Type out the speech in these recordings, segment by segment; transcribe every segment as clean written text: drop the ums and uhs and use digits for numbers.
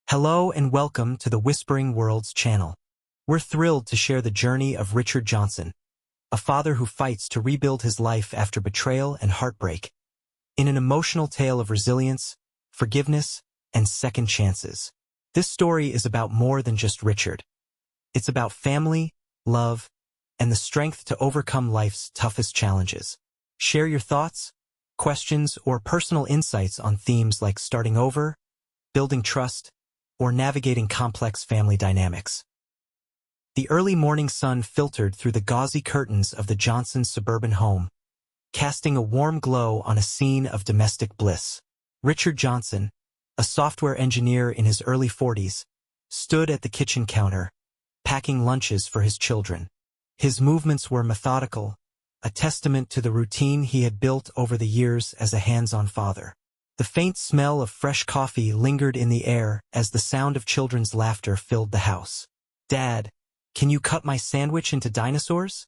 Hello and welcome to the Whispering Worlds channel. We're thrilled to share the journey of Richard Johnson, a father who fights to rebuild his life after betrayal and heartbreak, in an emotional tale of resilience, forgiveness, and second chances. This story is about more than just Richard. It's about family, love, and the strength to overcome life's toughest challenges. Share your thoughts, questions, or personal insights on themes like starting over, building trust, or navigating complex family dynamics. The early morning sun filtered through the gauzy curtains of the Johnsons' suburban home, casting a warm glow on a scene of domestic bliss. Richard Johnson, a software engineer in his early 40s, stood at the kitchen counter, packing lunches for his children. His movements were methodical, a testament to the routine he had built over the years as a hands-on father. The faint smell of fresh coffee lingered in the air as the sound of children's laughter filled the house. "Dad, can you cut my sandwich into dinosaurs?"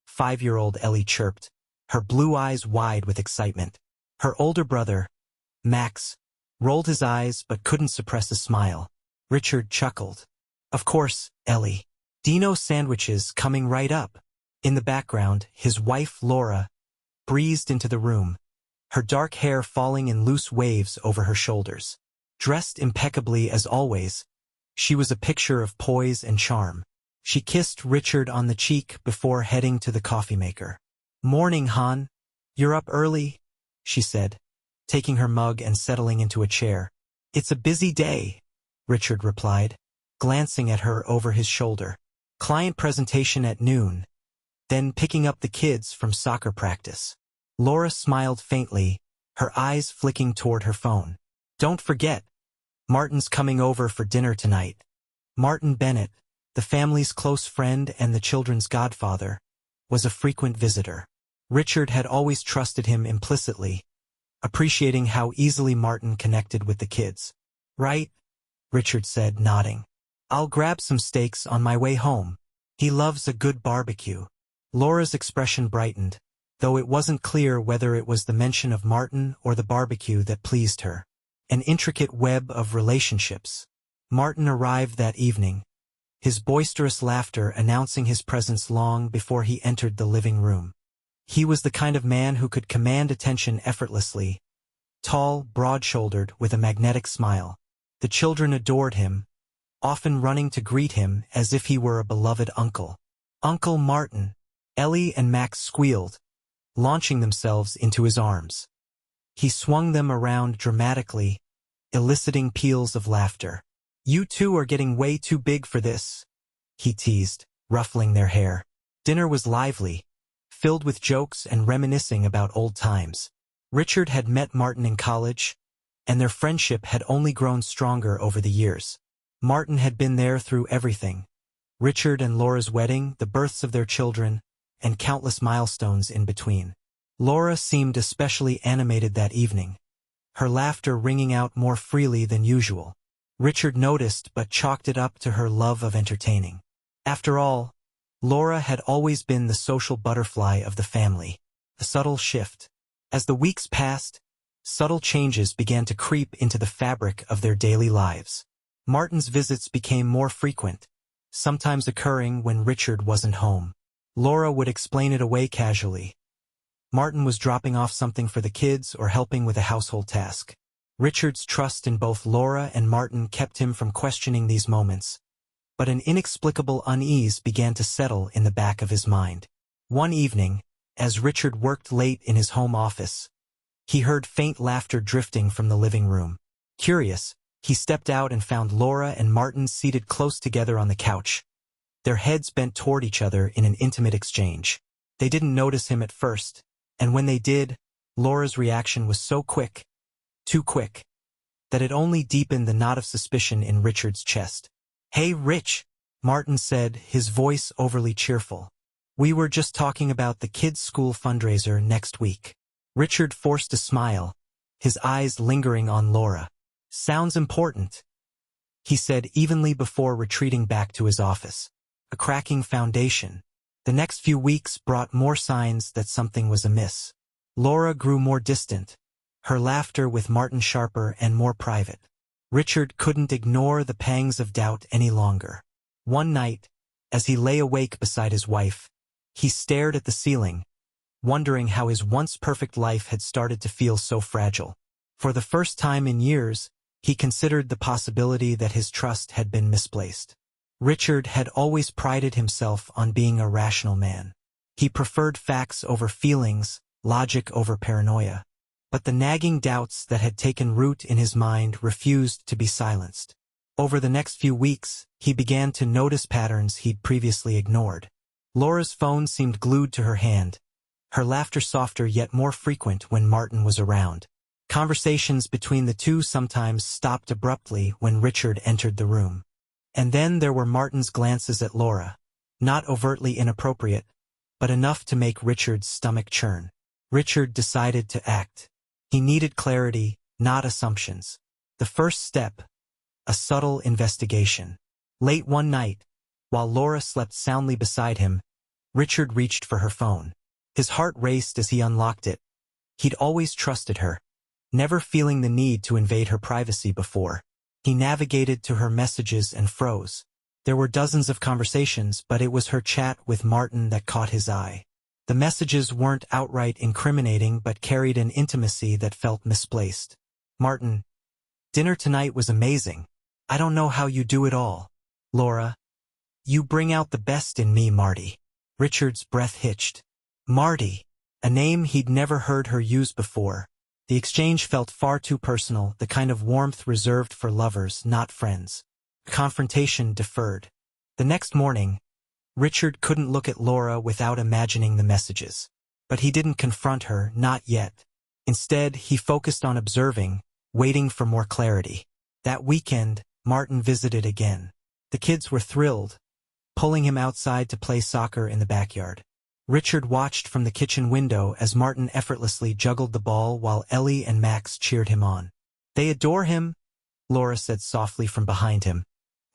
5-year-old Ellie chirped, her blue eyes wide with excitement. Her older brother, Max, rolled his eyes but couldn't suppress a smile. Richard chuckled. "Of course, Ellie. Dino sandwiches coming right up." In the background, his wife, Laura, breezed into the room, her dark hair falling in loose waves over her shoulders. Dressed impeccably as always, she was a picture of poise and charm. She kissed Richard on the cheek before heading to the coffee maker. "Morning, hon. You're up early," she said, taking her mug and settling into a chair. "It's a busy day," Richard replied, glancing at her over his shoulder. "Client presentation at noon, then picking up the kids from soccer practice." Laura smiled faintly, her eyes flicking toward her phone. "Don't forget, Martin's coming over for dinner tonight." Martin Bennett, the family's close friend and the children's godfather, was a frequent visitor. Richard had always trusted him implicitly, appreciating how easily Martin connected with the kids. "Right," Richard said, nodding. "I'll grab some steaks on my way home. He loves a good barbecue." Laura's expression brightened, though it wasn't clear whether it was the mention of Martin or the barbecue that pleased her. An intricate web of relationships. Martin arrived that evening, his boisterous laughter announcing his presence long before he entered the living room. He was the kind of man who could command attention effortlessly, tall, broad-shouldered, with a magnetic smile. The children adored him, often running to greet him as if he were a beloved uncle. "Uncle Martin!" Ellie and Max squealed, launching themselves into his arms. He swung them around dramatically, eliciting peals of laughter. "You two are getting way too big for this," he teased, ruffling their hair. Dinner was lively, filled with jokes and reminiscing about old times. Richard had met Martin in college, and their friendship had only grown stronger over the years. Martin had been there through everything: Richard and Laura's wedding, the births of their children, and countless milestones in between. Laura seemed especially animated that evening, her laughter ringing out more freely than usual. Richard noticed but chalked it up to her love of entertaining. After all, Laura had always been the social butterfly of the family. A subtle shift. As the weeks passed, subtle changes began to creep into the fabric of their daily lives. Martin's visits became more frequent, sometimes occurring when Richard wasn't home. Laura would explain it away casually. Martin was dropping off something for the kids or helping with a household task. Richard's trust in both Laura and Martin kept him from questioning these moments, but an inexplicable unease began to settle in the back of his mind. One evening, as Richard worked late in his home office, he heard faint laughter drifting from the living room. Curious, he stepped out and found Laura and Martin seated close together on the couch, their heads bent toward each other in an intimate exchange. They didn't notice him at first, and when they did, Laura's reaction was so quick, too quick, that it only deepened the knot of suspicion in Richard's chest. "Hey, Rich," Martin said, his voice overly cheerful. "We were just talking about the kids' school fundraiser next week." Richard forced a smile, his eyes lingering on Laura. "Sounds important," he said evenly before retreating back to his office. A cracking foundation. The next few weeks brought more signs that something was amiss. Laura grew more distant, her laughter with Martin sharper and more private. Richard couldn't ignore the pangs of doubt any longer. One night, as he lay awake beside his wife, he stared at the ceiling, wondering how his once perfect life had started to feel so fragile. For the first time in years, he considered the possibility that his trust had been misplaced. Richard had always prided himself on being a rational man. He preferred facts over feelings, logic over paranoia. But the nagging doubts that had taken root in his mind refused to be silenced. Over the next few weeks, he began to notice patterns he'd previously ignored. Laura's phone seemed glued to her hand, her laughter softer yet more frequent when Martin was around. Conversations between the two sometimes stopped abruptly when Richard entered the room. And then there were Martin's glances at Laura, not overtly inappropriate, but enough to make Richard's stomach churn. Richard decided to act. He needed clarity, not assumptions. The first step, a subtle investigation. Late one night, while Laura slept soundly beside him, Richard reached for her phone. His heart raced as he unlocked it. He'd always trusted her, never feeling the need to invade her privacy before. He navigated to her messages and froze. There were dozens of conversations, but it was her chat with Martin that caught his eye. The messages weren't outright incriminating but carried an intimacy that felt misplaced. Martin, dinner tonight was amazing. I don't know how you do it all. Laura, you bring out the best in me, Marty. Richard's breath hitched. Marty, a name he'd never heard her use before. The exchange felt far too personal, the kind of warmth reserved for lovers, not friends. Confrontation deferred. The next morning, Richard couldn't look at Laura without imagining the messages. But he didn't confront her, not yet. Instead, he focused on observing, waiting for more clarity. That weekend, Martin visited again. The kids were thrilled, pulling him outside to play soccer in the backyard. Richard watched from the kitchen window as Martin effortlessly juggled the ball while Ellie and Max cheered him on. They adore him, Laura said softly from behind him,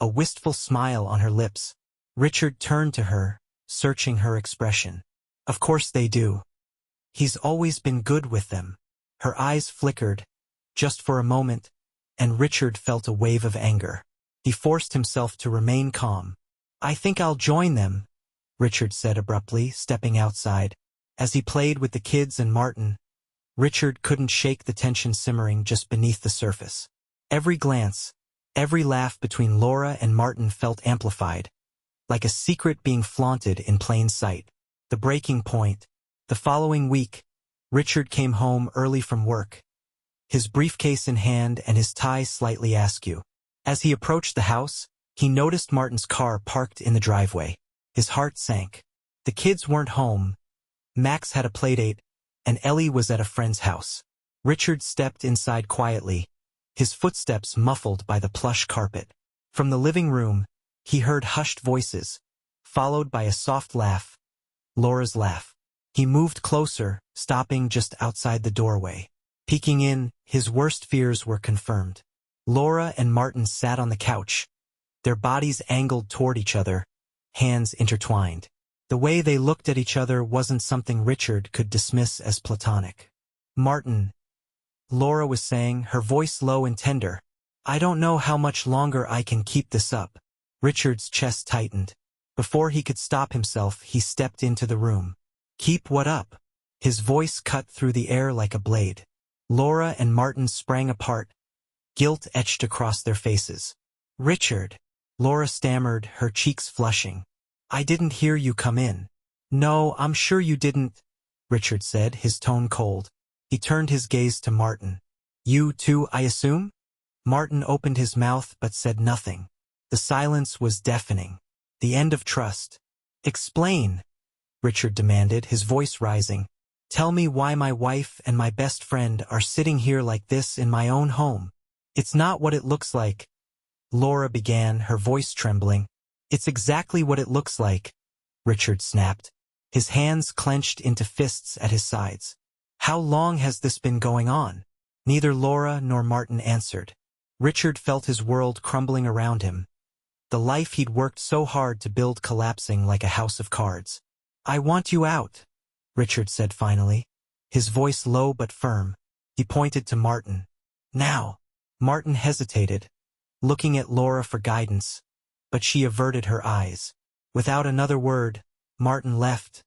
a wistful smile on her lips. Richard turned to her, searching her expression. Of course they do. He's always been good with them. Her eyes flickered, just for a moment, and Richard felt a wave of anger. He forced himself to remain calm. I think I'll join them, Richard said abruptly, stepping outside. As he played with the kids and Martin, Richard couldn't shake the tension simmering just beneath the surface. Every glance, every laugh between Laura and Martin felt amplified, like a secret being flaunted in plain sight. The breaking point. The following week, Richard came home early from work, his briefcase in hand and his tie slightly askew. As he approached the house, he noticed Martin's car parked in the driveway. His heart sank. The kids weren't home. Max had a playdate, and Ellie was at a friend's house. Richard stepped inside quietly, his footsteps muffled by the plush carpet. From the living room, he heard hushed voices, followed by a soft laugh, Laura's laugh. He moved closer, stopping just outside the doorway. Peeking in, his worst fears were confirmed. Laura and Martin sat on the couch, their bodies angled toward each other, hands intertwined. The way they looked at each other wasn't something Richard could dismiss as platonic. Martin, Laura was saying, her voice low and tender, I don't know how much longer I can keep this up. Richard's chest tightened. Before he could stop himself, he stepped into the room. Keep what up? His voice cut through the air like a blade. Laura and Martin sprang apart, guilt etched across their faces. Richard, Laura stammered, her cheeks flushing. I didn't hear you come in. No, I'm sure you didn't, Richard said, his tone cold. He turned his gaze to Martin. You too, I assume? Martin opened his mouth but said nothing. The silence was deafening. The end of trust. Explain, Richard demanded, his voice rising. Tell me why my wife and my best friend are sitting here like this in my own home. It's not what it looks like, Laura began, her voice trembling. It's exactly what it looks like, Richard snapped, his hands clenched into fists at his sides. How long has this been going on? Neither Laura nor Martin answered. Richard felt his world crumbling around him, the life he'd worked so hard to build collapsing like a house of cards. I want you out, Richard said finally, his voice low but firm. He pointed to Martin. Now. Martin hesitated, looking at Laura for guidance, but she averted her eyes. Without another word, Martin left,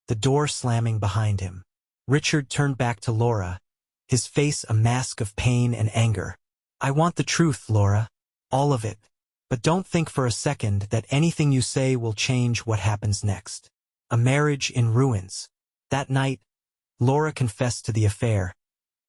the door slamming behind him. Richard turned back to Laura, his face a mask of pain and anger. "I want the truth, Laura. All of it. But don't think for a second that anything you say will change what happens next." A marriage in ruins. That night, Laura confessed to the affair,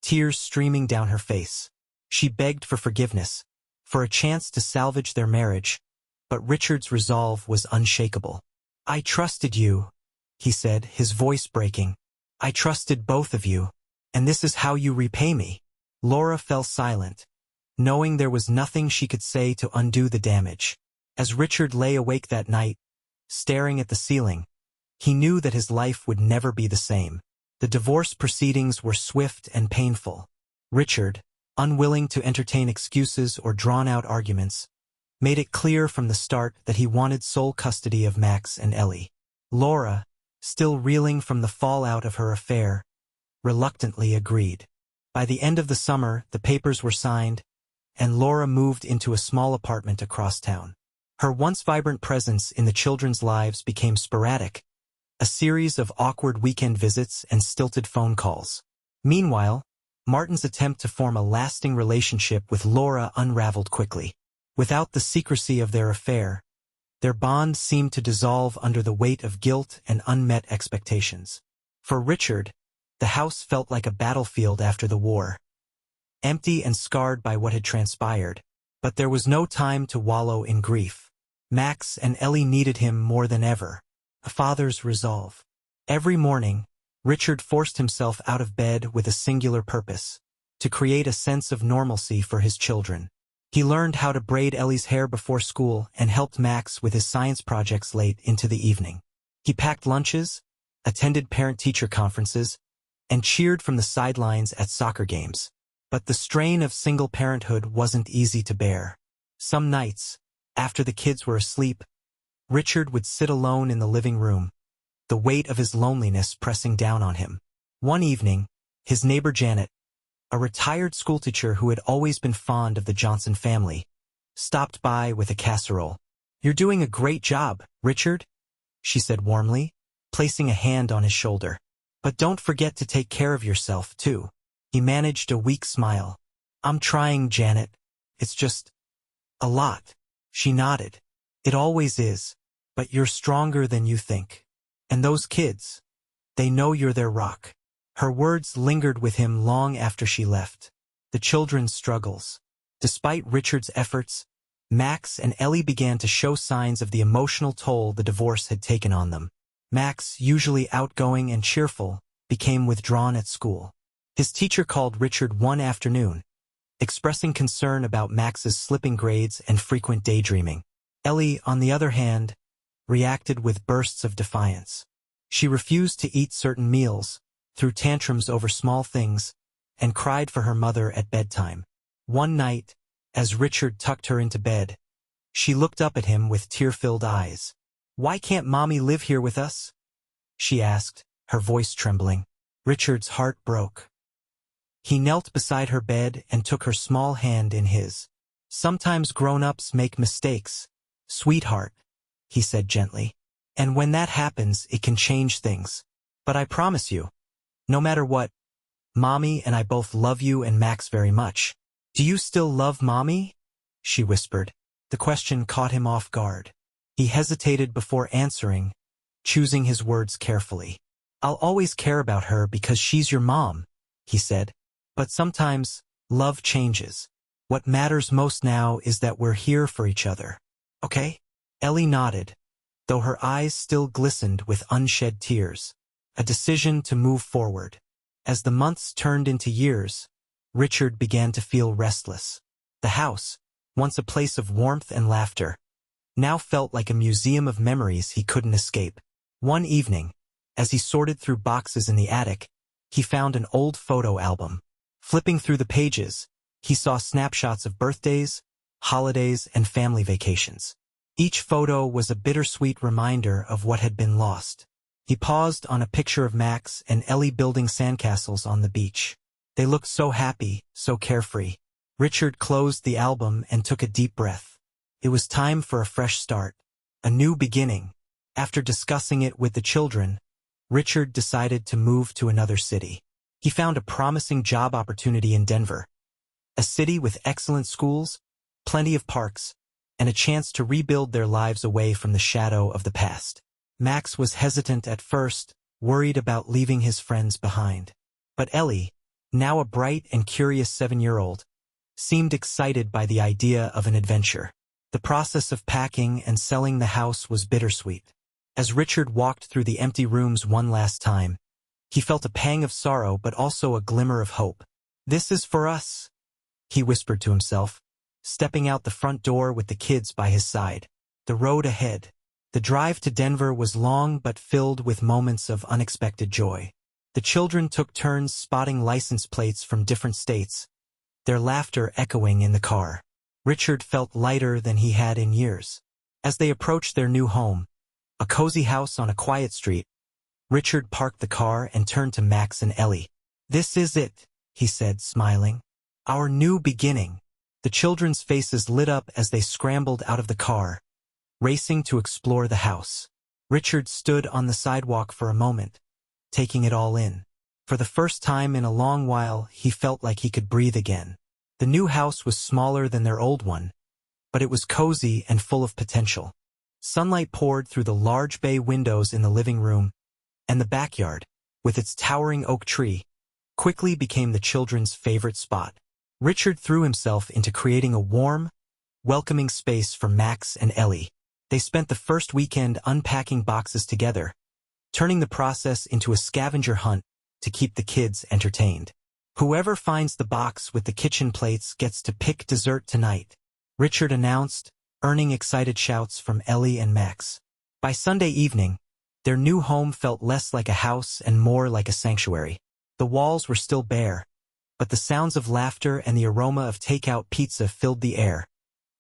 tears streaming down her face. She begged for forgiveness, for a chance to salvage their marriage, but Richard's resolve was unshakable. "I trusted you," he said, his voice breaking. "I trusted both of you, and this is how you repay me." Laura fell silent, knowing there was nothing she could say to undo the damage. As Richard lay awake that night, staring at the ceiling, he knew that his life would never be the same. The divorce proceedings were swift and painful. Richard, unwilling to entertain excuses or drawn-out arguments, made it clear from the start that he wanted sole custody of Max and Ellie. Laura, still reeling from the fallout of her affair, reluctantly agreed. By the end of the summer, the papers were signed, and Laura moved into a small apartment across town. Her once vibrant presence in the children's lives became sporadic, a series of awkward weekend visits and stilted phone calls. Meanwhile, Martin's attempt to form a lasting relationship with Laura unraveled quickly. Without the secrecy of their affair, their bond seemed to dissolve under the weight of guilt and unmet expectations. For Richard, the house felt like a battlefield after the war, empty and scarred by what had transpired, but there was no time to wallow in grief. Max and Ellie needed him more than ever, a father's resolve. Every morning, Richard forced himself out of bed with a singular purpose: to create a sense of normalcy for his children. He learned how to braid Ellie's hair before school and helped Max with his science projects late into the evening. He packed lunches, attended parent-teacher conferences, and cheered from the sidelines at soccer games. But the strain of single parenthood wasn't easy to bear. Some nights, after the kids were asleep, Richard would sit alone in the living room, the weight of his loneliness pressing down on him. One evening, his neighbor Janet, a retired schoolteacher who had always been fond of the Johnson family, stopped by with a casserole. "You're doing a great job, Richard," she said warmly, placing a hand on his shoulder. "But don't forget to take care of yourself, too." He managed a weak smile. "I'm trying, Janet. It's just a lot." She nodded. "It always is, but you're stronger than you think. And those kids, they know you're their rock." Her words lingered with him long after she left. The children's struggles. Despite Richard's efforts, Max and Ellie began to show signs of the emotional toll the divorce had taken on them. Max, usually outgoing and cheerful, became withdrawn at school. His teacher called Richard one afternoon, expressing concern about Max's slipping grades and frequent daydreaming. Ellie, on the other hand, reacted with bursts of defiance. She refused to eat certain meals, threw tantrums over small things, and cried for her mother at bedtime. One night, as Richard tucked her into bed, she looked up at him with tear-filled eyes. "Why can't Mommy live here with us?" she asked, her voice trembling. Richard's heart broke. He knelt beside her bed and took her small hand in his. "Sometimes grown-ups make mistakes, sweetheart," he said gently. "And when that happens, it can change things. But I promise you, no matter what, Mommy and I both love you and Max very much." "Do you still love Mommy?" she whispered. The question caught him off guard. He hesitated before answering, choosing his words carefully. "I'll always care about her because she's your mom," he said. "But sometimes, love changes. What matters most now is that we're here for each other. Okay?" Ellie nodded, though her eyes still glistened with unshed tears. A decision to move forward. As the months turned into years, Richard began to feel restless. The house, once a place of warmth and laughter, now felt like a museum of memories he couldn't escape. One evening, as he sorted through boxes in the attic, he found an old photo album. Flipping through the pages, he saw snapshots of birthdays, holidays, and family vacations. Each photo was a bittersweet reminder of what had been lost. He paused on a picture of Max and Ellie building sandcastles on the beach. They looked so happy, so carefree. Richard closed the album and took a deep breath. It was time for a fresh start, a new beginning. After discussing it with the children, Richard decided to move to another city. He found a promising job opportunity in Denver, a city with excellent schools, plenty of parks, and a chance to rebuild their lives away from the shadow of the past. Max was hesitant at first, worried about leaving his friends behind. But Ellie, now a bright and curious 7-year-old, seemed excited by the idea of an adventure. The process of packing and selling the house was bittersweet. As Richard walked through the empty rooms one last time, he felt a pang of sorrow but also a glimmer of hope. "This is for us," he whispered to himself, stepping out the front door with the kids by his side. The road ahead. The drive to Denver was long but filled with moments of unexpected joy. The children took turns spotting license plates from different states, their laughter echoing in the car. Richard felt lighter than he had in years. As they approached their new home, a cozy house on a quiet street, Richard parked the car and turned to Max and Ellie. "This is it," he said, smiling. "Our new beginning." The children's faces lit up as they scrambled out of the car, racing to explore the house. Richard stood on the sidewalk for a moment, taking it all in. For the first time in a long while, he felt like he could breathe again. The new house was smaller than their old one, but it was cozy and full of potential. Sunlight poured through the large bay windows in the living room, and the backyard, with its towering oak tree, quickly became the children's favorite spot. Richard threw himself into creating a warm, welcoming space for Max and Ellie. They spent the first weekend unpacking boxes together, turning the process into a scavenger hunt to keep the kids entertained. "Whoever finds the box with the kitchen plates gets to pick dessert tonight," Richard announced, earning excited shouts from Ellie and Max. By Sunday evening, their new home felt less like a house and more like a sanctuary. The walls were still bare, but the sounds of laughter and the aroma of takeout pizza filled the air,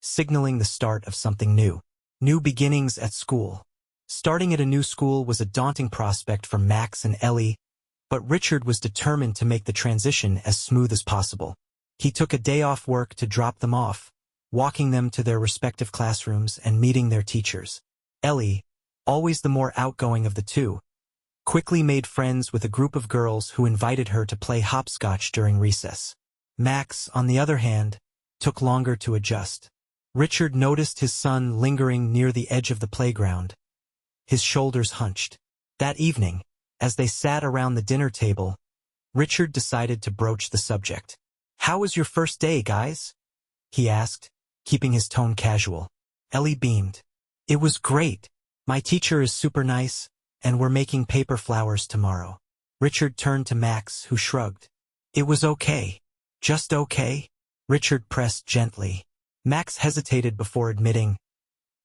signaling the start of something new. New beginnings at school. Starting at a new school was a daunting prospect for Max and Ellie, but Richard was determined to make the transition as smooth as possible. He took a day off work to drop them off, walking them to their respective classrooms and meeting their teachers. Ellie, always the more outgoing of the two, quickly made friends with a group of girls who invited her to play hopscotch during recess. Max, on the other hand, took longer to adjust. Richard noticed his son lingering near the edge of the playground, his shoulders hunched. That evening, as they sat around the dinner table, Richard decided to broach the subject. "How was your first day, guys?" he asked, keeping his tone casual. Ellie beamed. "It was great. My teacher is super nice, and we're making paper flowers tomorrow." Richard turned to Max, who shrugged. "It was okay. Just okay?" Richard pressed gently. Max hesitated before admitting,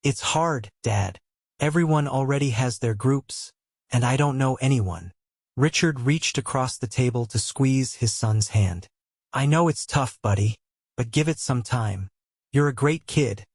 "It's hard, Dad. Everyone already has their groups, and I don't know anyone." Richard reached across the table to squeeze his son's hand. "I know it's tough, buddy, but give it some time. You're a great kid,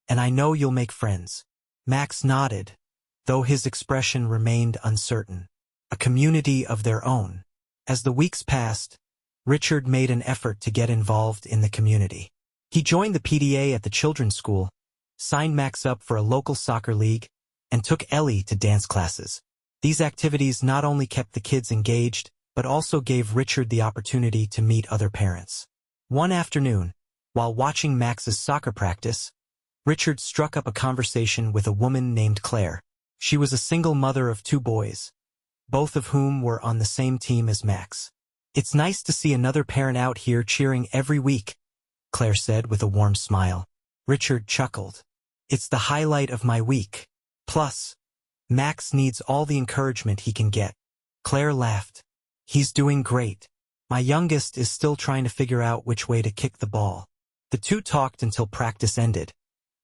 and I know you'll make friends." Max nodded, though his expression remained uncertain. A community of their own. As the weeks passed, Richard made an effort to get involved in the community. He joined the PTA at the children's school, signed Max up for a local soccer league, and took Ellie to dance classes. These activities not only kept the kids engaged, but also gave Richard the opportunity to meet other parents. One afternoon, while watching Max's soccer practice, Richard struck up a conversation with a woman named Claire. She was a single mother of 2 boys, both of whom were on the same team as Max. "It's nice to see another parent out here cheering every week," Claire said with a warm smile. Richard chuckled. "It's the highlight of my week. Plus, Max needs all the encouragement he can get." Claire laughed. "He's doing great. My youngest is still trying to figure out which way to kick the ball." The two talked until practice ended,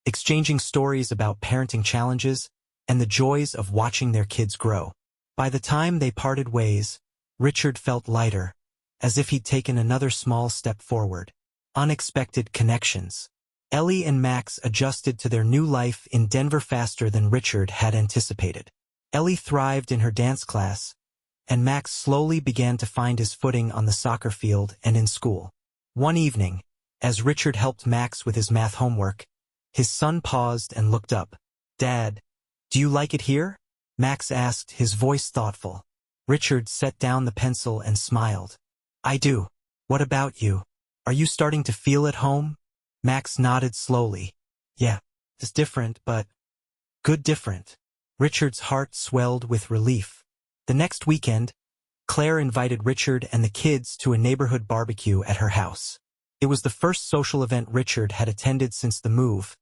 exchanging stories about parenting challenges and the joys of watching their kids grow. By the time they parted ways, Richard felt lighter, as if he'd taken another small step forward. Unexpected connections. Ellie and Max adjusted to their new life in Denver faster than Richard had anticipated. Ellie thrived in her dance class, and Max slowly began to find his footing on the soccer field and in school. One evening, As Richard helped Max with his math homework, his son paused and looked up. "Dad, do you like it here?" Max asked, his voice thoughtful. Richard set down the pencil and smiled. "I do. What about you? Are you starting to feel at home?" Max nodded slowly. "Yeah, it's different, but good different." Richard's heart swelled with relief. The next weekend, Claire invited Richard and the kids to a neighborhood barbecue at her house. It was the first social event Richard had attended since the move,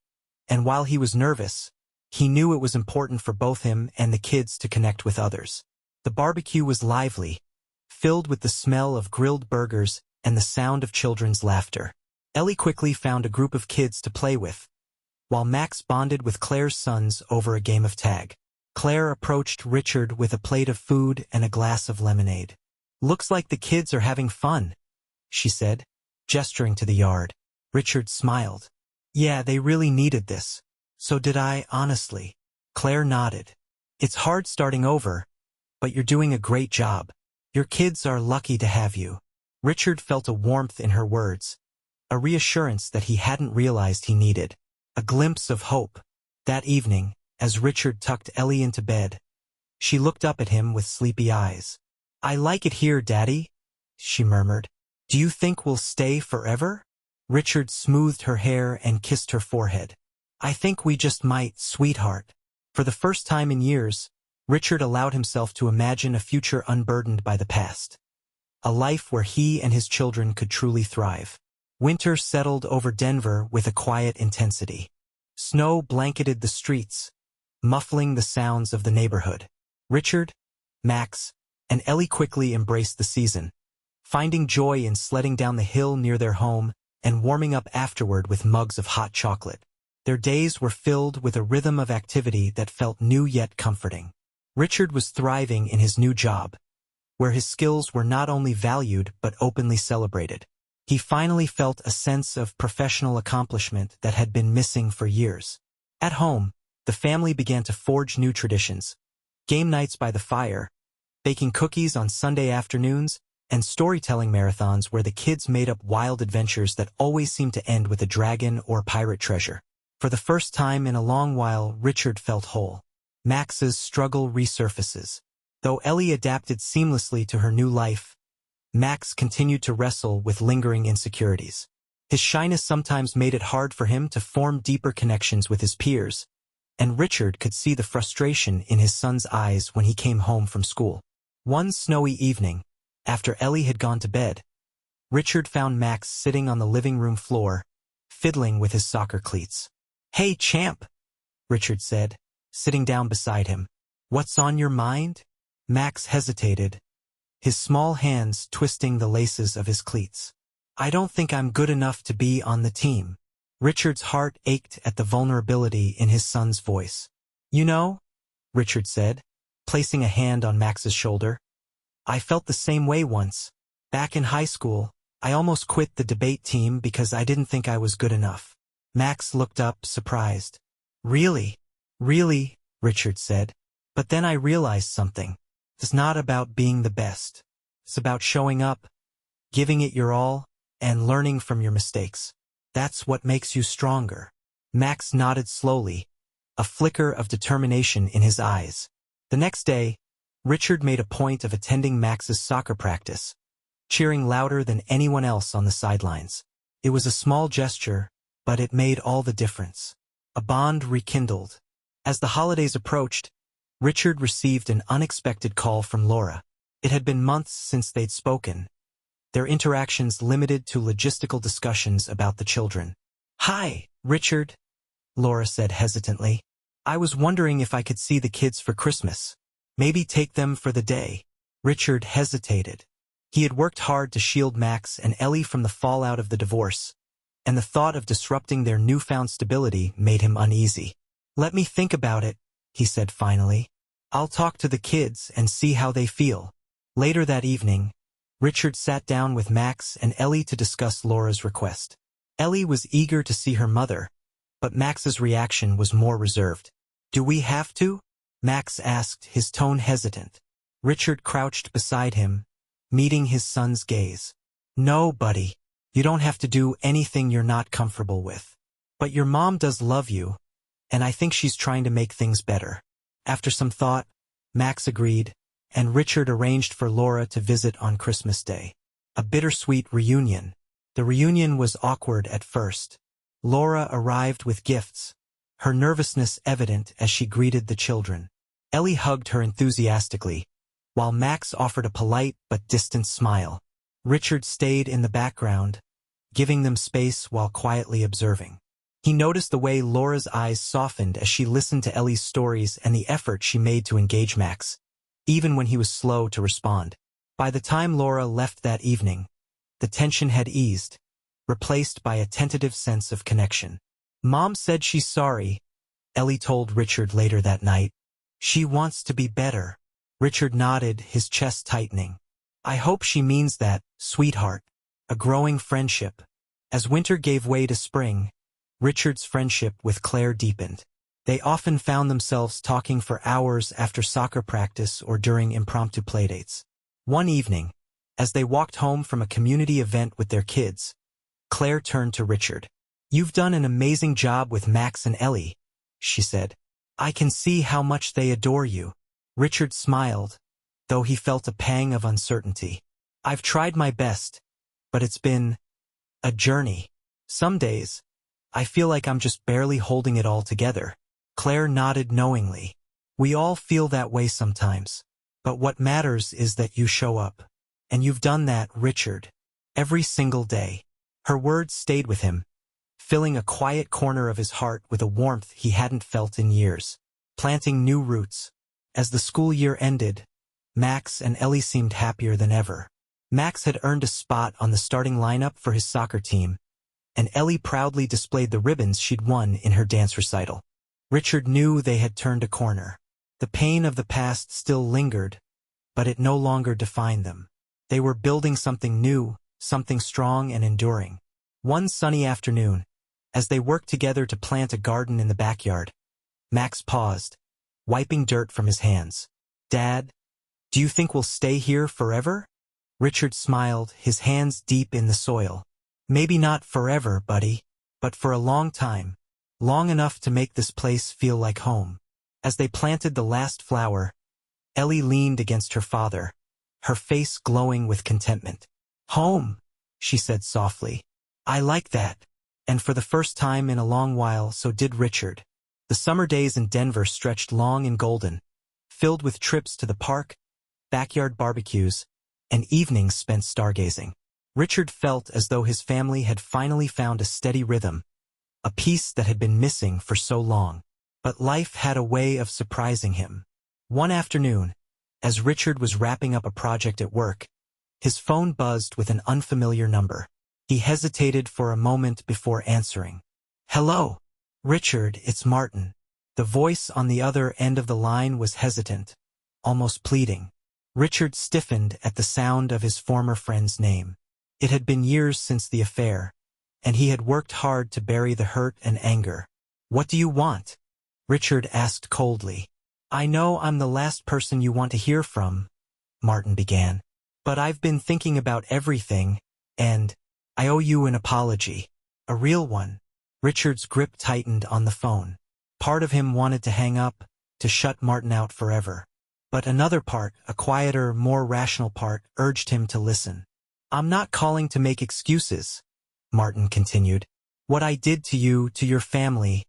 and while he was nervous, he knew it was important for both him and the kids to connect with others. The barbecue was lively, filled with the smell of grilled burgers and the sound of children's laughter. Ellie quickly found a group of kids to play with, while Max bonded with Claire's sons over a game of tag. Claire approached Richard with a plate of food and a glass of lemonade. "Looks like the kids are having fun," she said, gesturing to the yard. Richard smiled. "Yeah, they really needed this. So did I, honestly." Claire nodded. "It's hard starting over, but you're doing a great job. Your kids are lucky to have you." Richard felt a warmth in her words, a reassurance that he hadn't realized he needed, a glimpse of hope. That evening, as Richard tucked Ellie into bed, she looked up at him with sleepy eyes. "I like it here, Daddy," she murmured. "Do you think we'll stay forever?" Richard smoothed her hair and kissed her forehead. "I think we just might, sweetheart." For the first time in years, Richard allowed himself to imagine a future unburdened by the past. A life where he and his children could truly thrive. Winter settled over Denver with a quiet intensity. Snow blanketed the streets, muffling the sounds of the neighborhood. Richard, Max, and Ellie quickly embraced the season, finding joy in sledding down the hill near their home and warming up afterward with mugs of hot chocolate. Their days were filled with a rhythm of activity that felt new yet comforting. Richard was thriving in his new job, where his skills were not only valued but openly celebrated. He finally felt a sense of professional accomplishment that had been missing for years. At home, the family began to forge new traditions. Game nights by the fire, baking cookies on Sunday afternoons, and storytelling marathons where the kids made up wild adventures that always seemed to end with a dragon or pirate treasure. For the first time in a long while, Richard felt whole. Max's struggle resurfaces. Though Ellie adapted seamlessly to her new life, Max continued to wrestle with lingering insecurities. His shyness sometimes made it hard for him to form deeper connections with his peers, and Richard could see the frustration in his son's eyes when he came home from school. One snowy evening, after Ellie had gone to bed, Richard found Max sitting on the living room floor, fiddling with his soccer cleats. "Hey, champ," Richard said, sitting down beside him. "What's on your mind?" Max hesitated, his small hands twisting the laces of his cleats. "I don't think I'm good enough to be on the team." Richard's heart ached at the vulnerability in his son's voice. "You know," Richard said, placing a hand on Max's shoulder, "I felt the same way once. Back in high school, I almost quit the debate team because I didn't think I was good enough." Max looked up, surprised. "Really? Really?" Richard said. "But then I realized something. It's not about being the best. It's about showing up, giving it your all, and learning from your mistakes. That's what makes you stronger." Max nodded slowly, a flicker of determination in his eyes. The next day, Richard made a point of attending Max's soccer practice, cheering louder than anyone else on the sidelines. It was a small gesture, but it made all the difference. A bond rekindled. As the holidays approached, Richard received an unexpected call from Laura. It had been months since they'd spoken, their interactions limited to logistical discussions about the children. "Hi, Richard," Laura said hesitantly. "I was wondering if I could see the kids for Christmas. Maybe take them for the day." Richard hesitated. He had worked hard to shield Max and Ellie from the fallout of the divorce, and the thought of disrupting their newfound stability made him uneasy. "Let me think about it," he said finally. "I'll talk to the kids and see how they feel." Later that evening, Richard sat down with Max and Ellie to discuss Laura's request. Ellie was eager to see her mother, but Max's reaction was more reserved. "Do we have to?" Max asked, his tone hesitant. Richard crouched beside him, meeting his son's gaze. "No, buddy. You don't have to do anything you're not comfortable with. But your mom does love you, and I think she's trying to make things better. After some thought, Max agreed, and Richard arranged for Laura to visit on Christmas Day. A bittersweet reunion. The reunion was awkward at first. Laura arrived with gifts, her nervousness evident as she greeted the children. Ellie hugged her enthusiastically, while Max offered a polite but distant smile. Richard stayed in the background, giving them space while quietly observing. He noticed the way Laura's eyes softened as she listened to Ellie's stories and the effort she made to engage Max, even when he was slow to respond. By the time Laura left that evening, the tension had eased, replaced by a tentative sense of connection. Mom said she's sorry, Ellie told Richard later that night. She wants to be better. Richard nodded, his chest tightening. I hope she means that, sweetheart. A growing friendship. As winter gave way to spring, Richard's friendship with Claire deepened. They often found themselves talking for hours after soccer practice or during impromptu playdates. One evening, as they walked home from a community event with their kids, Claire turned to Richard. You've done an amazing job with Max and Ellie, she said. I can see how much they adore you. Richard smiled, though he felt a pang of uncertainty. I've tried my best, but it's been a journey. Some days, I feel like I'm just barely holding it all together. Claire nodded knowingly. We all feel that way sometimes. But what matters is that you show up. And you've done that, Richard. Every single day. Her words stayed with him, filling a quiet corner of his heart with a warmth he hadn't felt in years. Planting new roots. As the school year ended, Max and Ellie seemed happier than ever. Max had earned a spot on the starting lineup for his soccer team, and Ellie proudly displayed the ribbons she'd won in her dance recital. Richard knew they had turned a corner. The pain of the past still lingered, but it no longer defined them. They were building something new, something strong and enduring. One sunny afternoon, as they worked together to plant a garden in the backyard, Max paused, wiping dirt from his hands. Dad, do you think we'll stay here forever? Richard smiled, his hands deep in the soil. Maybe not forever, buddy, but for a long time, long enough to make this place feel like home. As they planted the last flower, Ellie leaned against her father, her face glowing with contentment. Home, she said softly. I like that. And for the first time in a long while, so did Richard. The summer days in Denver stretched long and golden, filled with trips to the park, backyard barbecues, and evenings spent stargazing. Richard felt as though his family had finally found a steady rhythm, a peace that had been missing for so long. But life had a way of surprising him. One afternoon, as Richard was wrapping up a project at work, his phone buzzed with an unfamiliar number. He hesitated for a moment before answering. Hello, Richard, it's Martin. The voice on the other end of the line was hesitant, almost pleading. Richard stiffened at the sound of his former friend's name. It had been years since the affair, and he had worked hard to bury the hurt and anger. What do you want? Richard asked coldly. I know I'm the last person you want to hear from, Martin began. But I've been thinking about everything, and I owe you an apology. A real one. Richard's grip tightened on the phone. Part of him wanted to hang up, to shut Martin out forever. But another part, a quieter, more rational part, urged him to listen. I'm not calling to make excuses, Martin continued. What I did to you, to your family,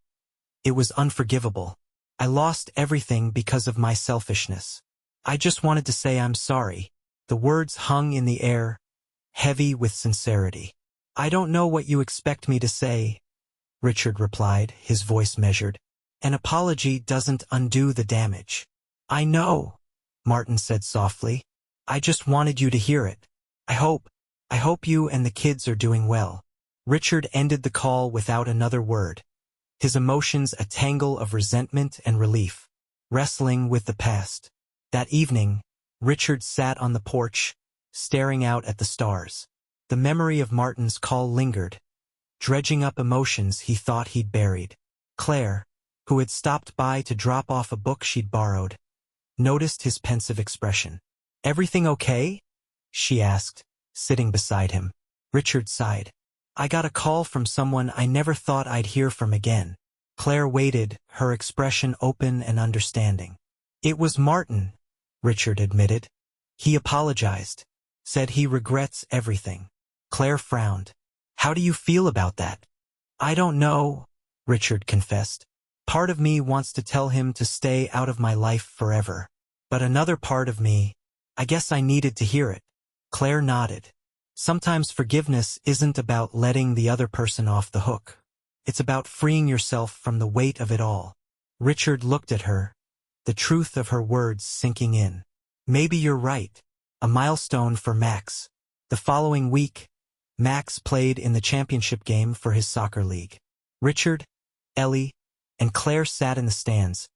it was unforgivable. I lost everything because of my selfishness. I just wanted to say I'm sorry. The words hung in the air, heavy with sincerity. I don't know what you expect me to say, Richard replied, his voice measured. An apology doesn't undo the damage. I know, Martin said softly. I just wanted you to hear it. I hope you and the kids are doing well. Richard ended the call without another word, his emotions a tangle of resentment and relief, wrestling with the past. That evening, Richard sat on the porch, staring out at the stars. The memory of Martin's call lingered, dredging up emotions he thought he'd buried. Claire, who had stopped by to drop off a book she'd borrowed, noticed his pensive expression. Everything okay? She asked, sitting beside him. Richard sighed. I got a call from someone I never thought I'd hear from again. Claire waited, her expression open and understanding. It was Martin, Richard admitted. He apologized. Said he regrets everything. Claire frowned. How do you feel about that? I don't know, Richard confessed. Part of me wants to tell him to stay out of my life forever. But another part of me, I guess I needed to hear it. Claire nodded. Sometimes forgiveness isn't about letting the other person off the hook. It's about freeing yourself from the weight of it all. Richard looked at her, the truth of her words sinking in. Maybe you're right. A milestone for Max. The following week, Max played in the championship game for his soccer league. Richard, Ellie, and Claire sat in the stands,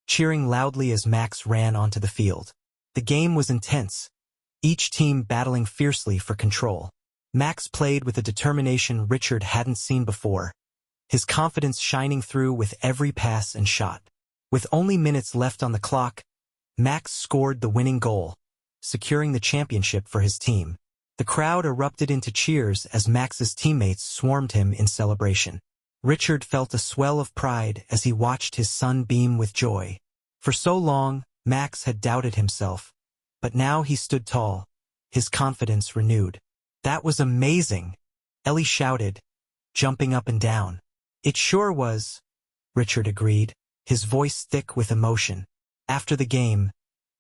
cheering loudly as Max ran onto the field. The game was intense, each team battling fiercely for control. Max played with a determination Richard hadn't seen before, his confidence shining through with every pass and shot. With only minutes left on the clock, Max scored the winning goal, securing the championship for his team. The crowd erupted into cheers as Max's teammates swarmed him in celebration. Richard felt a swell of pride as he watched his son beam with joy. For so long, Max had doubted himself, but now he stood tall, his confidence renewed. That was amazing, Ellie shouted, jumping up and down. It sure was, Richard agreed, his voice thick with emotion. After the game,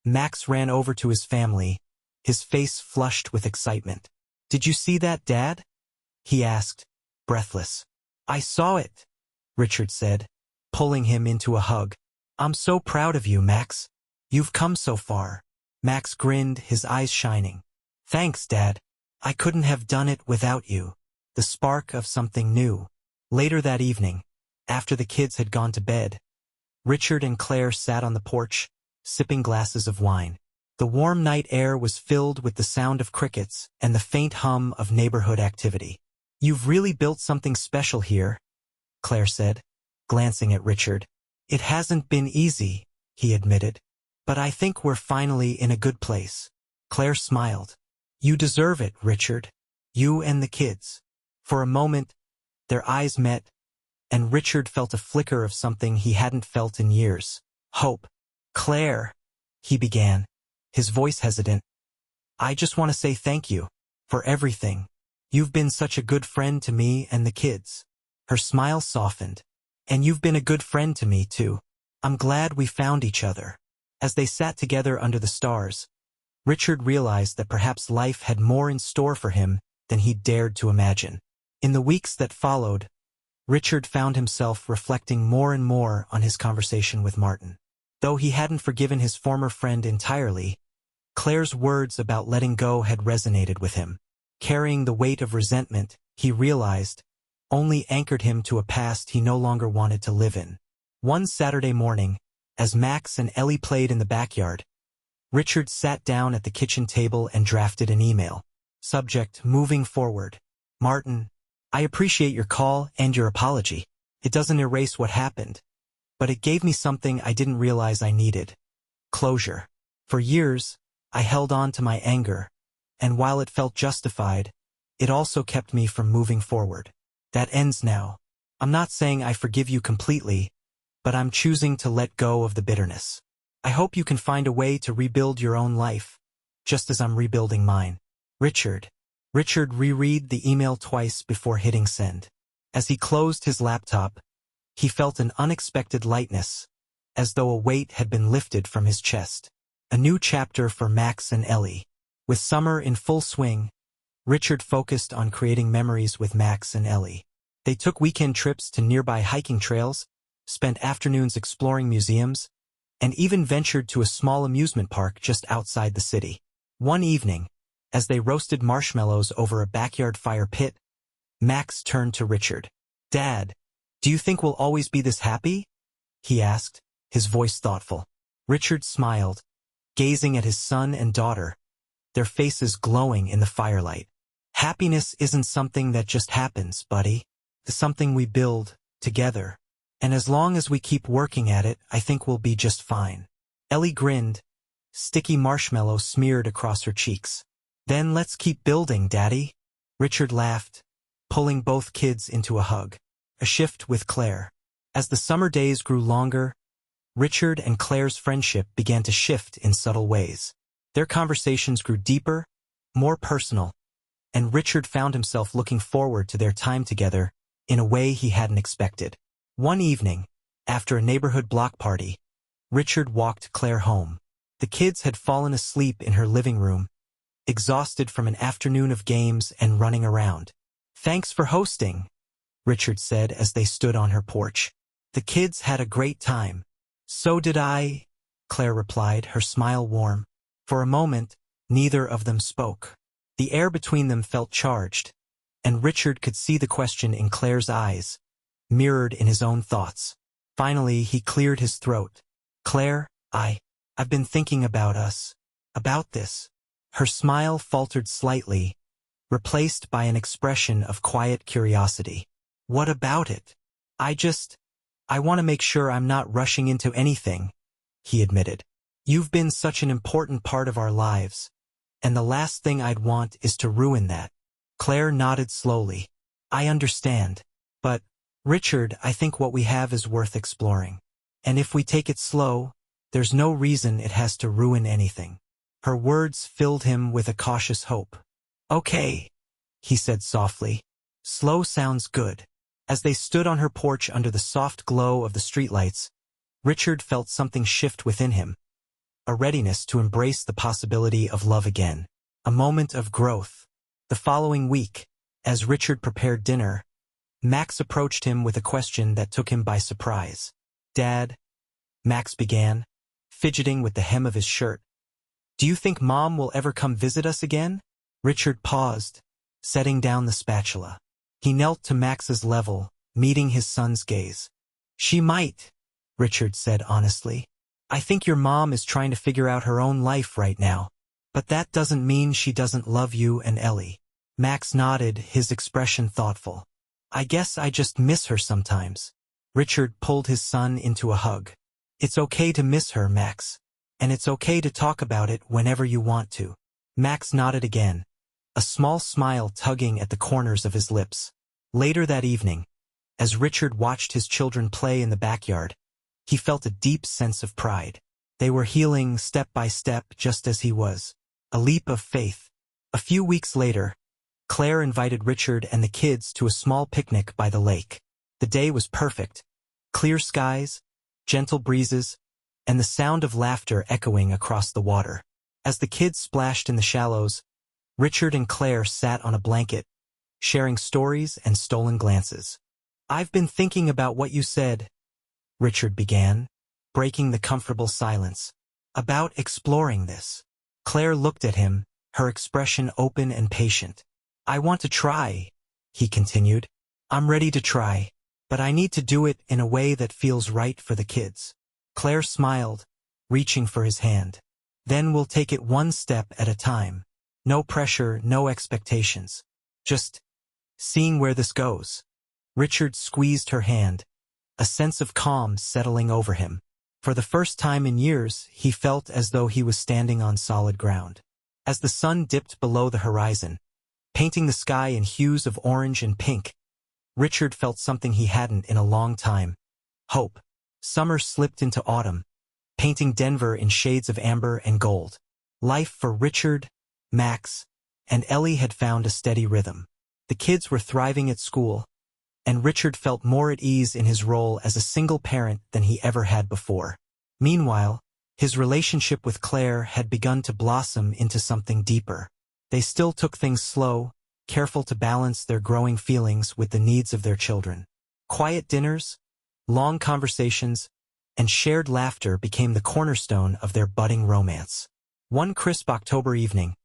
Max ran over to his family, his face flushed with excitement. Did you see that, Dad? He asked, breathless. I saw it, Richard said, pulling him into a hug. I'm so proud of you, Max. You've come so far. Max grinned, his eyes shining. Thanks, Dad. I couldn't have done it without you. The spark of something new. Later that evening, after the kids had gone to bed, Richard and Claire sat on the porch, sipping glasses of wine. The warm night air was filled with the sound of crickets and the faint hum of neighborhood activity. You've really built something special here, Claire said, glancing at Richard. It hasn't been easy, he admitted, but I think we're finally in a good place. Claire smiled. You deserve it, Richard. You and the kids. For a moment, their eyes met, and Richard felt a flicker of something he hadn't felt in years. Hope. Claire, he began, his voice hesitant. I just want to say thank you for everything. You've been such a good friend to me and the kids. Her smile softened. And you've been a good friend to me, too. I'm glad we found each other. As they sat together under the stars, Richard realized that perhaps life had more in store for him than he'd dared to imagine. In the weeks that followed, Richard found himself reflecting more and more on his conversation with Martin. Though he hadn't forgiven his former friend entirely, Claire's words about letting go had resonated with him. Carrying the weight of resentment, he realized, only anchored him to a past he no longer wanted to live in. One Saturday morning, as Max and Ellie played in the backyard, Richard sat down at the kitchen table and drafted an email. Subject, moving forward. Martin, I appreciate your call and your apology. It doesn't erase what happened, but it gave me something I didn't realize I needed. Closure. For years, I held on to my anger, and while it felt justified, it also kept me from moving forward. That ends now. I'm not saying I forgive you completely, but I'm choosing to let go of the bitterness. I hope you can find a way to rebuild your own life, just as I'm rebuilding mine. Richard. Richard reread the email twice before hitting send. As he closed his laptop, he felt an unexpected lightness, as though a weight had been lifted from his chest. A new chapter for Max and Ellie. With summer in full swing, Richard focused on creating memories with Max and Ellie. They took weekend trips to nearby hiking trails, spent afternoons exploring museums, and even ventured to a small amusement park just outside the city. One evening, as they roasted marshmallows over a backyard fire pit, Max turned to Richard. Dad, do you think we'll always be this happy? He asked, his voice thoughtful. Richard smiled, gazing at his son and daughter, their faces glowing in the firelight. Happiness isn't something that just happens, buddy. It's something we build, together. And as long as we keep working at it, I think we'll be just fine. Ellie grinned, sticky marshmallow smeared across her cheeks. Then let's keep building, Daddy. Richard laughed, pulling both kids into a hug. A shift with Claire. As the summer days grew longer, Richard and Claire's friendship began to shift in subtle ways. Their conversations grew deeper, more personal, and Richard found himself looking forward to their time together in a way he hadn't expected. One evening, after a neighborhood block party, Richard walked Claire home. The kids had fallen asleep in her living room, exhausted from an afternoon of games and running around. "Thanks for hosting," Richard said as they stood on her porch. "The kids had a great time." "So did I," Claire replied, her smile warm. For a moment, neither of them spoke. The air between them felt charged, and Richard could see the question in Claire's eyes, mirrored in his own thoughts. Finally, he cleared his throat. "Claire, I've been thinking about us, about this." Her smile faltered slightly, replaced by an expression of quiet curiosity. "What about it?" I want to make sure I'm not rushing into anything," he admitted. "You've been such an important part of our lives, and the last thing I'd want is to ruin that." Claire nodded slowly. "I understand. But, Richard, I think what we have is worth exploring. And if we take it slow, there's no reason it has to ruin anything." Her words filled him with a cautious hope. "Okay," he said softly. "Slow sounds good." As they stood on her porch under the soft glow of the streetlights, Richard felt something shift within him, a readiness to embrace the possibility of love again. A moment of growth. The following week, as Richard prepared dinner, Max approached him with a question that took him by surprise. "Dad," Max began, fidgeting with the hem of his shirt, "do you think Mom will ever come visit us again?" Richard paused, setting down the spatula. He knelt to Max's level, meeting his son's gaze. "She might," Richard said honestly. "I think your mom is trying to figure out her own life right now. But that doesn't mean she doesn't love you and Ellie." Max nodded, his expression thoughtful. "I guess I just miss her sometimes." Richard pulled his son into a hug. "It's okay to miss her, Max. And it's okay to talk about it whenever you want to." Max nodded again, a small smile tugging at the corners of his lips. Later that evening, as Richard watched his children play in the backyard, he felt a deep sense of pride. They were healing step by step just as he was. A leap of faith. A few weeks later, Claire invited Richard and the kids to a small picnic by the lake. The day was perfect. Clear skies, gentle breezes, and the sound of laughter echoing across the water. As the kids splashed in the shallows, Richard and Claire sat on a blanket, sharing stories and stolen glances. "I've been thinking about what you said," Richard began, breaking the comfortable silence. "About exploring this." Claire looked at him, her expression open and patient. "I want to try," he continued. "I'm ready to try, but I need to do it in a way that feels right for the kids." Claire smiled, reaching for his hand. "Then we'll take it one step at a time. No pressure, no expectations. Just seeing where this goes." Richard squeezed her hand, a sense of calm settling over him. For the first time in years, he felt as though he was standing on solid ground. As the sun dipped below the horizon, painting the sky in hues of orange and pink, Richard felt something he hadn't in a long time. Hope. Summer slipped into autumn, painting Denver in shades of amber and gold. Life for Richard, Max, and Ellie had found a steady rhythm. The kids were thriving at school, and Richard felt more at ease in his role as a single parent than he ever had before. Meanwhile, his relationship with Claire had begun to blossom into something deeper. They still took things slow, careful to balance their growing feelings with the needs of their children. Quiet dinners, long conversations, and shared laughter became the cornerstone of their budding romance. One crisp October evening,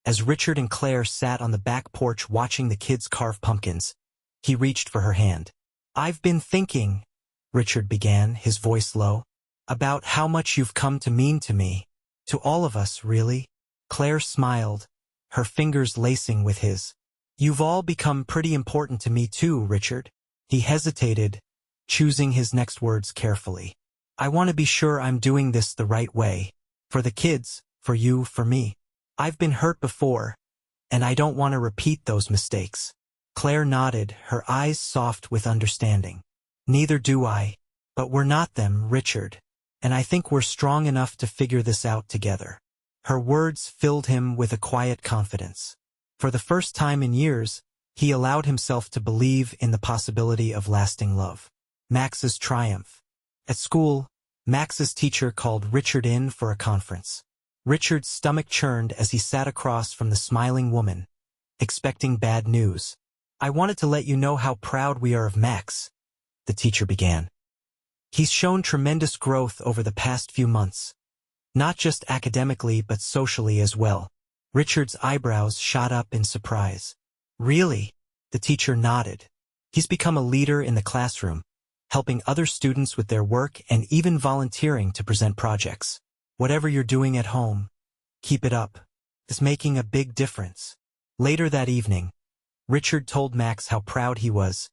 as Richard and Claire sat on the back porch watching the kids carve pumpkins, he reached for her hand. "I've been thinking," Richard began, his voice low, "about how much you've come to mean to me. To all of us, really." Claire smiled, her fingers lacing with his. "You've all become pretty important to me too, Richard." He hesitated, choosing his next words carefully. "I want to be sure I'm doing this the right way. For the kids, for you, for me. I've been hurt before, and I don't want to repeat those mistakes. Claire nodded, her eyes soft with understanding. Neither do I. But we're not them, Richard. And I think we're strong enough to figure this out together. Her words filled him with a quiet confidence. For the first time in years, he allowed himself to believe in the possibility of lasting love. Max's triumph. At school, Max's teacher called Richard in for a conference. Richard's stomach churned as he sat across from the smiling woman, expecting bad news. I wanted to let you know how proud we are of Max, the teacher began. He's shown tremendous growth over the past few months. Not just academically but socially as well. Richard's eyebrows shot up in surprise. Really? The teacher nodded. He's become a leader in the classroom, helping other students with their work and even volunteering to present projects. Whatever you're doing at home, keep it up. It's making a big difference. Later that evening, Richard told Max how proud he was,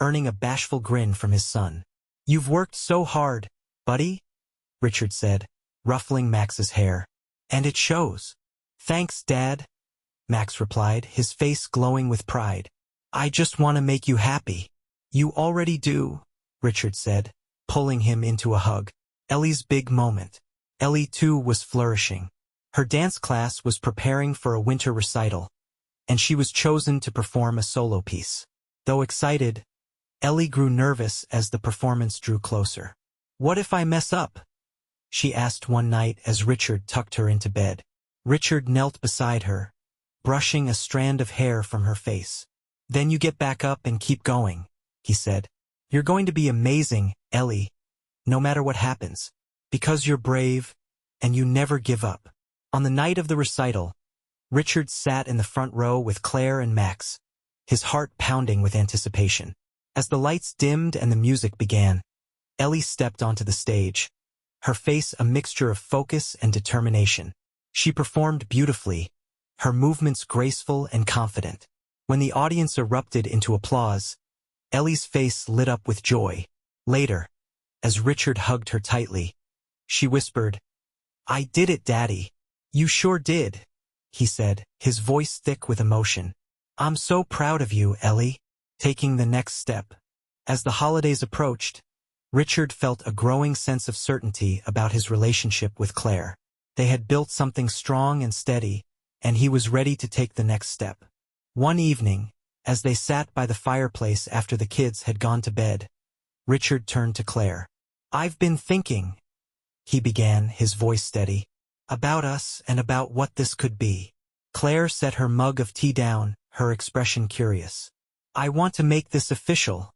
earning a bashful grin from his son. You've worked so hard, buddy, Richard said, ruffling Max's hair. And it shows. Thanks, Dad, Max replied, his face glowing with pride. I just want to make you happy. You already do, Richard said, pulling him into a hug. Ellie's big moment. Ellie, too, was flourishing. Her dance class was preparing for a winter recital, and she was chosen to perform a solo piece. Though excited, Ellie grew nervous as the performance drew closer. What if I mess up? She asked one night as Richard tucked her into bed. Richard knelt beside her, brushing a strand of hair from her face. Then you get back up and keep going, he said. You're going to be amazing, Ellie, no matter what happens, because you're brave and you never give up. On the night of the recital, Richard sat in the front row with Claire and Max, his heart pounding with anticipation. As the lights dimmed and the music began, Ellie stepped onto the stage, her face a mixture of focus and determination. She performed beautifully, her movements graceful and confident. When the audience erupted into applause, Ellie's face lit up with joy. Later, as Richard hugged her tightly, she whispered, I did it, Daddy. You sure did, he said, his voice thick with emotion. I'm so proud of you, Ellie. Taking the next step. As the holidays approached, Richard felt a growing sense of certainty about his relationship with Claire. They had built something strong and steady, and he was ready to take the next step. One evening, as they sat by the fireplace after the kids had gone to bed, Richard turned to Claire. I've been thinking, he began, his voice steady, about us and about what this could be. Claire set her mug of tea down, her expression curious. I want to make this official,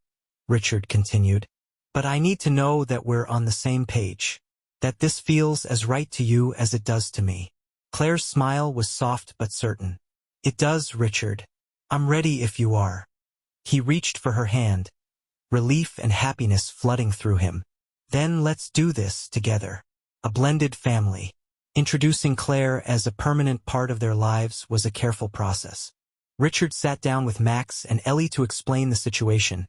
Richard continued, but I need to know that we're on the same page, that this feels as right to you as it does to me. Claire's smile was soft but certain. It does, Richard. I'm ready if you are. He reached for her hand, relief and happiness flooding through him. Then let's do this together. A blended family. Introducing Claire as a permanent part of their lives was a careful process. Richard sat down with Max and Ellie to explain the situation,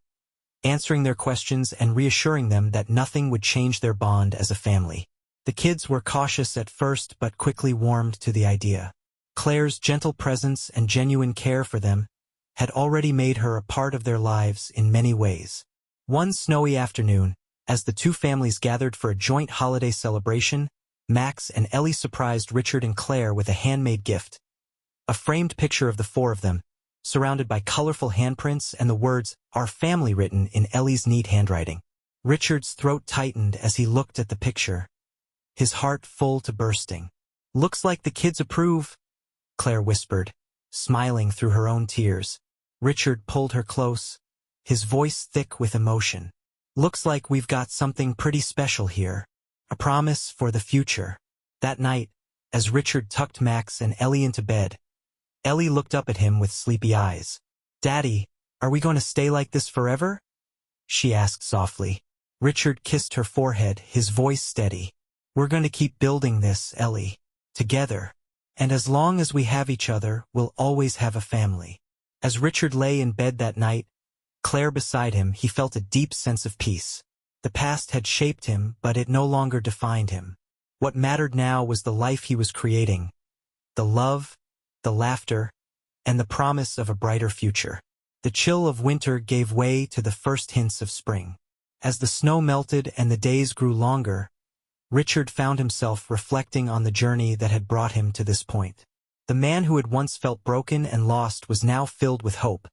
answering their questions and reassuring them that nothing would change their bond as a family. The kids were cautious at first but quickly warmed to the idea. Claire's gentle presence and genuine care for them had already made her a part of their lives in many ways. One snowy afternoon, as the two families gathered for a joint holiday celebration, Max and Ellie surprised Richard and Claire with a handmade gift. A framed picture of the four of them, surrounded by colorful handprints and the words, Our Family, written in Ellie's neat handwriting. Richard's throat tightened as he looked at the picture, his heart full to bursting. Looks like the kids approve, Claire whispered, smiling through her own tears. Richard pulled her close, his voice thick with emotion. Looks like we've got something pretty special here. A promise for the future. That night, as Richard tucked Max and Ellie into bed, Ellie looked up at him with sleepy eyes. Daddy, are we going to stay like this forever? She asked softly. Richard kissed her forehead, his voice steady. We're going to keep building this, Ellie. Together. And as long as we have each other, we'll always have a family. As Richard lay in bed that night, Claire beside him, he felt a deep sense of peace. The past had shaped him, but it no longer defined him. What mattered now was the life he was creating. The love, the laughter, and the promise of a brighter future. The chill of winter gave way to the first hints of spring. As the snow melted and the days grew longer, Richard found himself reflecting on the journey that had brought him to this point. The man who had once felt broken and lost was now filled with hope,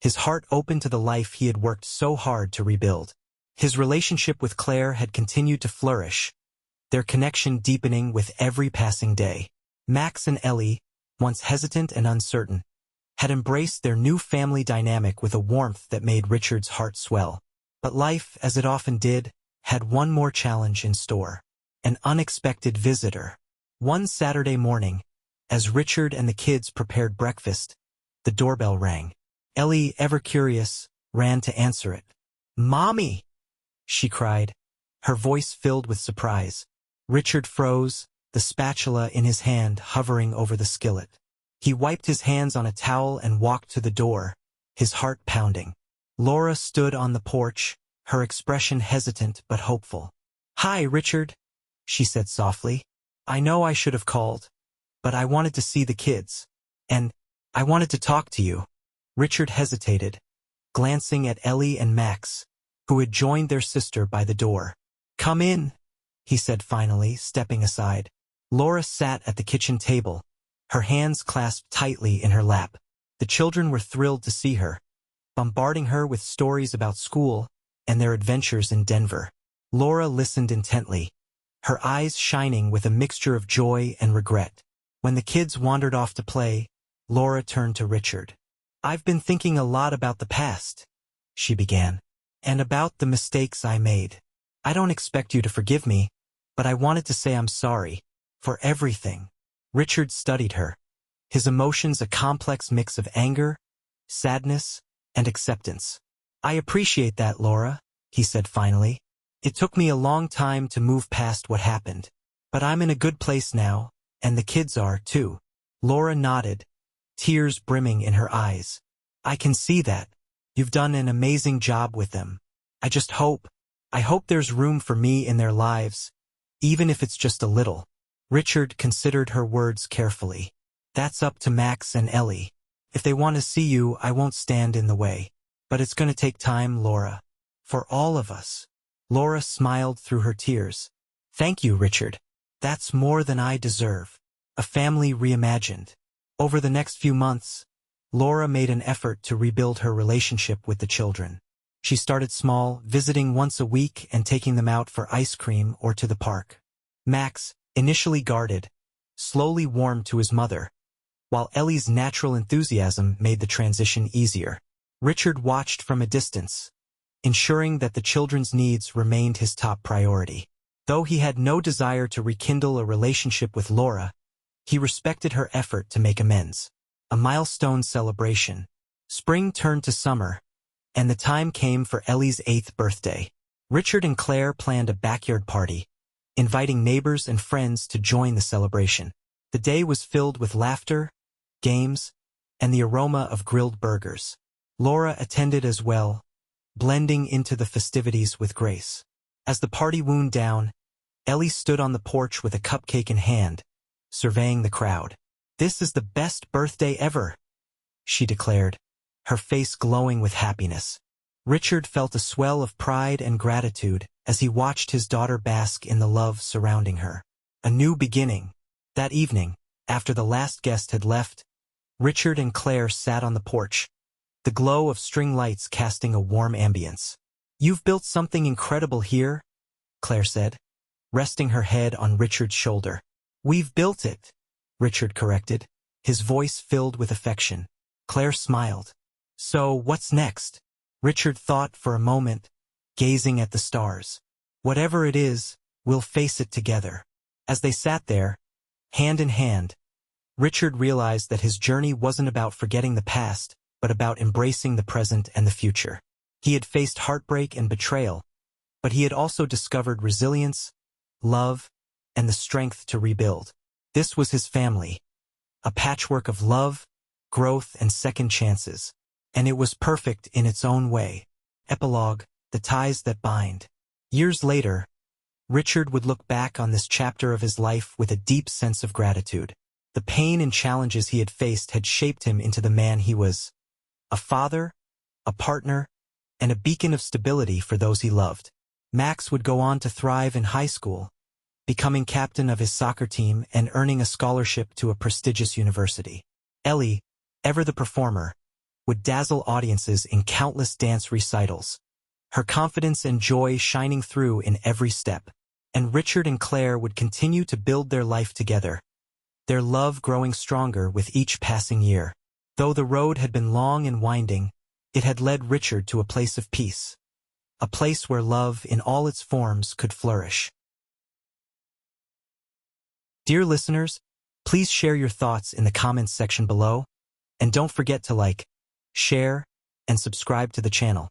his heart open to the life he had worked so hard to rebuild. His relationship with Claire had continued to flourish, their connection deepening with every passing day. Max and Ellie, once hesitant and uncertain, had embraced their new family dynamic with a warmth that made Richard's heart swell. But life, as it often did, had one more challenge in store. An unexpected visitor. One Saturday morning, as Richard and the kids prepared breakfast, the doorbell rang. Ellie, ever curious, ran to answer it. "Mommy!" she cried, her voice filled with surprise. Richard froze, the spatula in his hand hovering over the skillet. He wiped his hands on a towel and walked to the door, his heart pounding. Laura stood on the porch, her expression hesitant but hopeful. "Hi, Richard," she said softly. "I know I should have called, but I wanted to see the kids. And I wanted to talk to you." Richard hesitated, glancing at Ellie and Max, who had joined their sister by the door. "Come in," he said finally, stepping aside. Laura sat at the kitchen table, her hands clasped tightly in her lap. The children were thrilled to see her, bombarding her with stories about school and their adventures in Denver. Laura listened intently, her eyes shining with a mixture of joy and regret. When the kids wandered off to play, Laura turned to Richard. "I've been thinking a lot about the past," she began, "and about the mistakes I made. I don't expect you to forgive me, but I wanted to say I'm sorry for everything." Richard studied her, his emotions a complex mix of anger, sadness, and acceptance. "I appreciate that, Laura," he said finally. "It took me a long time to move past what happened, but I'm in a good place now, and the kids are, too." Laura nodded, tears brimming in her eyes. "I can see that. You've done an amazing job with them. I hope there's room for me in their lives, even if it's just a little." Richard considered her words carefully. "That's up to Max and Ellie. If they want to see you, I won't stand in the way. But it's going to take time, Laura. For all of us." Laura smiled through her tears. "Thank you, Richard. That's more than I deserve." A family reimagined. Over the next few months, Laura made an effort to rebuild her relationship with the children. She started small, visiting once a week and taking them out for ice cream or to the park. Max, initially guarded, slowly warmed to his mother, while Ellie's natural enthusiasm made the transition easier. Richard watched from a distance, ensuring that the children's needs remained his top priority. Though he had no desire to rekindle a relationship with Laura, he respected her effort to make amends. A milestone celebration. Spring turned to summer, and the time came for Ellie's 8th birthday. Richard and Claire planned a backyard party, inviting neighbors and friends to join the celebration. The day was filled with laughter, games, and the aroma of grilled burgers. Laura attended as well, blending into the festivities with grace. As the party wound down, Ellie stood on the porch with a cupcake in hand, surveying the crowd. "This is the best birthday ever," she declared, her face glowing with happiness. Richard felt a swell of pride and gratitude as he watched his daughter bask in the love surrounding her. A new beginning. That evening, after the last guest had left, Richard and Claire sat on the porch, the glow of string lights casting a warm ambience. "You've built something incredible here," Claire said, resting her head on Richard's shoulder. "We've built it," Richard corrected, his voice filled with affection. Claire smiled. "So, what's next?" Richard thought for a moment, gazing at the stars. "Whatever it is, we'll face it together." As they sat there, hand in hand, Richard realized that his journey wasn't about forgetting the past, but about embracing the present and the future. He had faced heartbreak and betrayal, but he had also discovered resilience, love, and the strength to rebuild. This was his family, a patchwork of love, growth, and second chances. And it was perfect in its own way. Epilogue, the ties that bind. Years later, Richard would look back on this chapter of his life with a deep sense of gratitude. The pain and challenges he had faced had shaped him into the man he was. A father, a partner, and a beacon of stability for those he loved. Max would go on to thrive in high school, becoming captain of his soccer team and earning a scholarship to a prestigious university. Ellie, ever the performer, would dazzle audiences in countless dance recitals, her confidence and joy shining through in every step. And Richard and Claire would continue to build their life together, their love growing stronger with each passing year. Though the road had been long and winding, it had led Richard to a place of peace, a place where love in all its forms could flourish. Dear listeners, please share your thoughts in the comments section below, and don't forget to like, share, and subscribe to the channel.